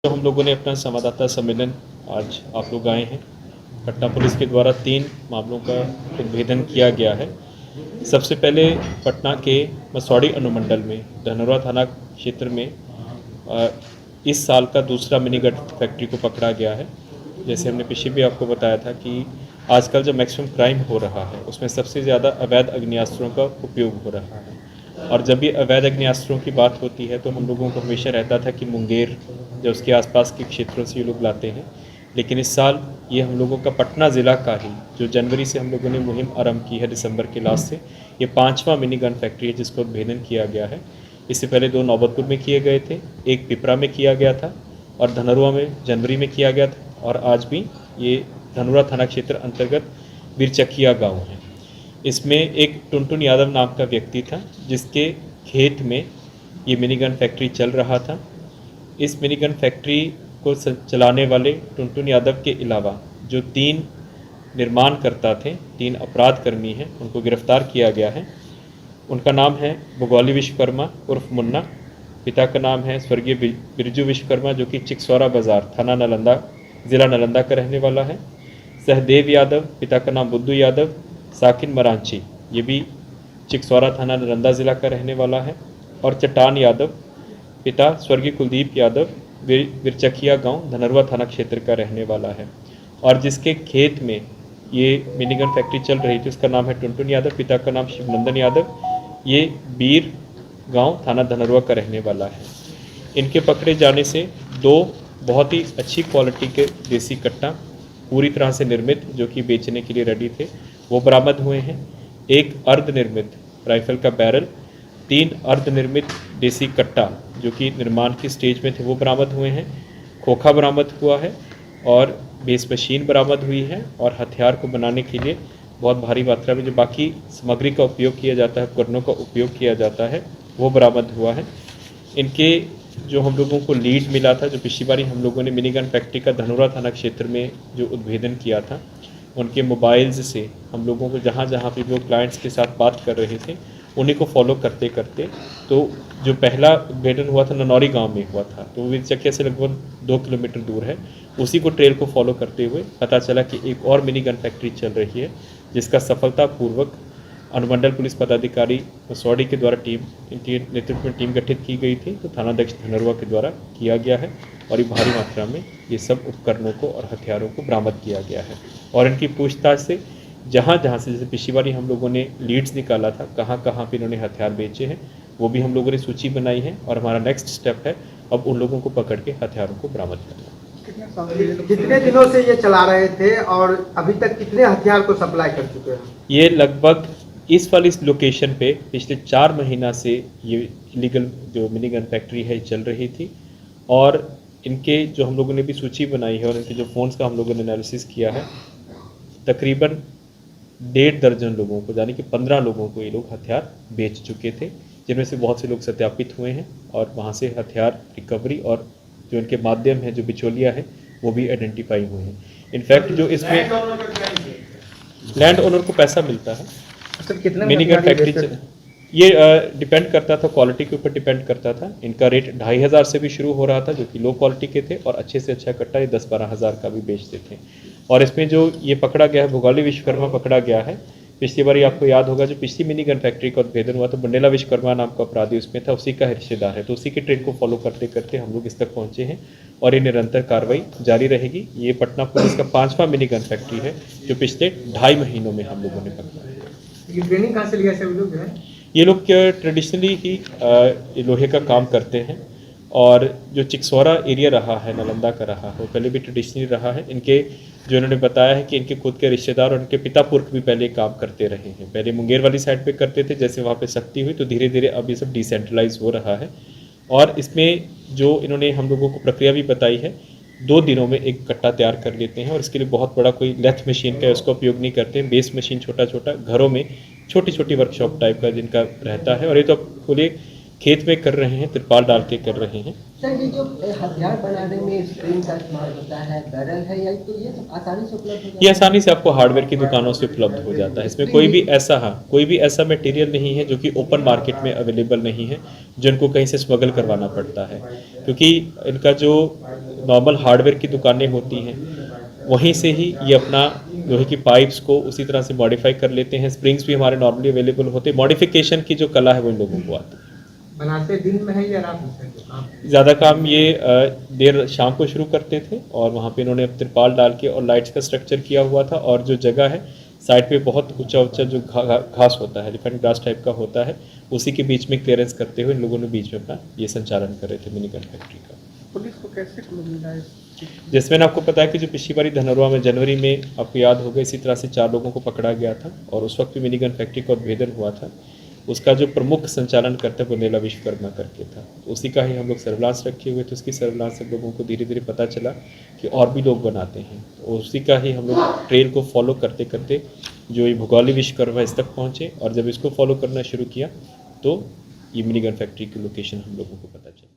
जो हम लोगों ने अपना संवाददाता सम्मेलन आज आप लोग आए हैं। पटना पुलिस के द्वारा 3 मामलों का उद्भेदन किया गया है। सबसे पहले पटना के मसौड़ी अनुमंडल में धनोरा थाना क्षेत्र में इस साल का दूसरा मिनी गन फैक्ट्री को पकड़ा गया है। जैसे हमने पीछे भी आपको बताया था कि आजकल जो मैक्सिमम क्राइम हो रहा है उसमें सबसे ज़्यादा अवैध अग्नियास्त्रों का उपयोग हो रहा है, और जब भी अवैध अग्नियास्त्रों की बात होती है तो हम लोगों को हमेशा रहता था कि मुंगेर या उसके आसपास के क्षेत्रों से ये लोग लाते हैं, लेकिन इस साल ये हम लोगों का पटना ज़िला का ही जो जनवरी से हम लोगों ने मुहिम आरंभ की है दिसंबर के लास्ट से, ये 5वां मिनी गन फैक्ट्री है जिसको उद्भेदन किया गया है। इससे पहले 2 नौबतपुर में किए गए थे, एक पिपरा में किया गया था और धनरुआ में जनवरी में किया गया था, और आज भी ये धनोरा थाना क्षेत्र अंतर्गत बिरचकिया गाँव है। इसमें एक टुनटुन यादव नाम का व्यक्ति था जिसके खेत में ये मिनी गन फैक्ट्री चल रहा था। इस मिनी गन फैक्ट्री को चलाने वाले टुनटुन यादव के अलावा जो 3 निर्माणकर्ता थे, 3 अपराधकर्मी हैं, उनको गिरफ्तार किया गया है। उनका नाम है भगवाली विश्वकर्मा उर्फ मुन्ना, पिता का नाम है स्वर्गीय बिरजू विश्वकर्मा जो कि चिकसौरा बाज़ार थाना नालंदा ज़िला नालंदा का रहने वाला है। सहदेव यादव, पिता का नाम बुद्धू यादव, साकिन मरांची, ये भी चिकसौरा थाना नालंदा ज़िला का रहने वाला है, और चट्टान यादव, पिता स्वर्गीय कुलदीप यादव, बिरचकिया गांव धनरुआ थाना क्षेत्र का रहने वाला है। और जिसके खेत में ये मिनीगन फैक्ट्री चल रही थी उसका नाम है टुनटुन यादव, पिता का नाम शिवनंदन यादव, ये बीर गांव थाना धनरुआ का रहने वाला है। इनके पकड़े जाने से 2 बहुत ही अच्छी क्वालिटी के देसी कट्टा पूरी तरह से निर्मित जो कि बेचने के लिए रेडी थे वो बरामद हुए हैं। एक अर्धनिर्मित राइफल का बैरल, 3 अर्धनिर्मित देसी कट्टा जो कि निर्माण की स्टेज में थे वो बरामद हुए हैं। खोखा बरामद हुआ है और बेस मशीन बरामद हुई है, और हथियार को बनाने के लिए बहुत भारी मात्रा में जो बाकी सामग्री का उपयोग किया जाता है, उपकरणों का उपयोग किया जाता है, वो बरामद हुआ है। इनके जो हम लोगों को लीड मिला था, जो पिछली बारी हम लोगों ने मिनी गन फैक्ट्री का धनोरा थाना क्षेत्र में जो उद्भेदन किया था, उनके मोबाइल्स से हम लोगों को जहाँ जहाँ पे वो क्लाइंट्स के साथ बात कर रहे थे उन्हीं को फॉलो करते करते तो जो पहला उद्भेदन हुआ था ननौरी गांव में हुआ था, तो बिरचकिया से लगभग 2 किलोमीटर दूर है। उसी को ट्रेल को फॉलो करते हुए पता चला कि एक और मिनी गन फैक्ट्री चल रही है जिसका सफलतापूर्वक अनुमंडल पुलिस पदाधिकारी मसौड़ी के द्वारा इनके नेतृत्व में टीम गठित की गई थी, तो थानाध्यक्ष धनरुआ के द्वारा किया गया है, और ये भारी मात्रा में ये सब उपकरणों को और हथियारों को बरामद किया गया है। और इनकी पूछताछ से जहाँ जहाँ से, जैसे पिछली बारी हम लोगों ने लीड्स निकाला था कहाँ कहाँ पे इन्होंने हथियार बेचे हैं, वो भी हम लोगों ने सूची बनाई है, और हमारा नेक्स्ट स्टेप है अब उन लोगों को पकड़ के हथियारों को बरामद करना। कितने दिनों से ये चला रहे थे और अभी तक कितने हथियार को सप्लाई कर चुके हैं? ये लगभग इस वाली लोकेशन पे पिछले 4 महीना से ये इलीगल जो मिनी गन फैक्ट्री है चल रही थी, और इनके जो हम लोगों ने भी सूची बनाई है और इनके जो फ़ोन्स का हम लोगों ने एनालिसिस किया है, तकरीबन 1.5 दर्जन लोगों को, यानी कि 15 लोगों को ये लोग हथियार बेच चुके थे, जिनमें से बहुत से लोग सत्यापित हुए हैं, और वहाँ से हथियार रिकवरी और जो इनके माध्यम है जो बिचौलिया है वो भी आइडेंटिफाई हुए हैं। इनफैक्ट जो इसमें लैंड ओनर को पैसा मिलता है मिनी गन फैक्ट्री, ये डिपेंड करता था, क्वालिटी के ऊपर डिपेंड करता था। इनका रेट 2,500 से भी शुरू हो रहा था जो कि लो क्वालिटी के थे, और अच्छे से अच्छा कट्टा ये 10-12 हज़ार का भी बेचते थे। और इसमें जो ये पकड़ा गया है भोगाली विश्वकर्मा पकड़ा गया है। पिछली बार आपको याद होगा जो पिछली मिनी गन फैक्ट्री का उद्भेदन हुआ तो बुंडेला विश्वकर्मा नाम का अपराधी उसमें था, उसी का रिश्तेदार है, तो उसी के ट्रेन को फॉलो करते करते हम लोग इस तक पहुँचे हैं, और ये निरंतर कार्रवाई जारी रहेगी। ये पटना पुलिस का 5वां मिनी गन फैक्ट्री है जो पिछले 2.5 महीनों में हम लोगों ने पकड़ा है। ये ट्रेनिंग कहाँ से लिया सब लोग है? ये लोग ट्रेडिशनली ही लोहे का काम करते हैं, और जो चिकसौरा एरिया रहा है नालंदा का रहा है वो पहले भी ट्रेडिशनली रहा है। इनके जो इन्होंने बताया है कि इनके खुद के रिश्तेदार और इनके पिता पुरख भी पहले काम करते रहे हैं। पहले मुंगेर वाली साइड पे करते थे, जैसे वहाँ पे सख्ती हुई तो धीरे धीरे अब ये सब डिसेंट्रलाइज हो रहा है। और इसमें जो इन्होंने हम लोगों को प्रक्रिया भी बताई है, 2 दिनों में एक कट्टा तैयार कर लेते हैं, और इसके लिए बहुत बड़ा कोई लेथ मशीन का उसका उपयोग नहीं करते हैं। बेस मशीन छोटा छोटा घरों में छोटी छोटी वर्कशॉप टाइप का जिनका रहता है, और ये तो पूरे खेत में कर रहे हैं, तिरपाल डाल के कर रहे हैं। सर ये जो हथियार बनाने में स्प्रिंग का इस्तेमाल होता है, बैरल है, या तो ये सब आसानी से उपलब्ध हो जाता है? ये आसानी से आपको हार्डवेयर की दुकानों से उपलब्ध हो जाता है। इसमें कोई भी ऐसा मटेरियल नहीं है जो कि ओपन मार्केट में अवेलेबल नहीं है, जिनको कहीं से स्मगल करवाना पड़ता है, क्योंकि इनका जो नॉर्मल हार्डवेयर की दुकानें होती हैं वहीं से ही ये अपना लोहे की पाइप्स को उसी तरह से मॉडिफाई कर लेते हैं। स्प्रिंग्स भी हमारे नॉर्मली अवेलेबल होते हैं। मॉडिफिकेशन की जो कला है वो इन लोगों को आती है। बनाते दिन में है या रात में सर काम? ज़्यादा काम ये देर शाम को शुरू करते थे और वहाँ पे इन्होंने तिरपाल डाल के और लाइट्स का स्ट्रक्चर किया हुआ था और जो जगह है साइड पे बहुत ऊंचा ऊंचा जो घास होता है, एलिफेंट ग्रास टाइप का होता है, उसी के बीच में क्लियरेंस करते हुए इन लोगों ने बीच में अपना ये संचालन कर रहे थे मिनी गन फैक्ट्री का। पुलिस को कैसे क्लू मिला है? जैसे मैंने आपको बताया कि जो पिछली बारी धनौरा में जनवरी में आपको याद होगा इसी तरह से 4 लोगों को पकड़ा गया था और उस वक्त भी मिनी गन फैक्ट्री का उद्भेदन हुआ था। उसका जो प्रमुख संचालन करता है वो नीला विश्वकर्मा करके था। उसी का ही हम लोग सर्विलांस रखे हुए थे। उसकी सर्विलांस से लोगों को धीरे धीरे पता चला कि और भी लोग बनाते हैं। उसी का ही हम लोग ट्रेल को फॉलो करते करते जो ये भुगोली विश्वकर्मा इस तक पहुँचे और जब इसको फॉलो करना शुरू किया तो ये मिनी गन फैक्ट्री की लोकेशन हम लोगों को पता चला।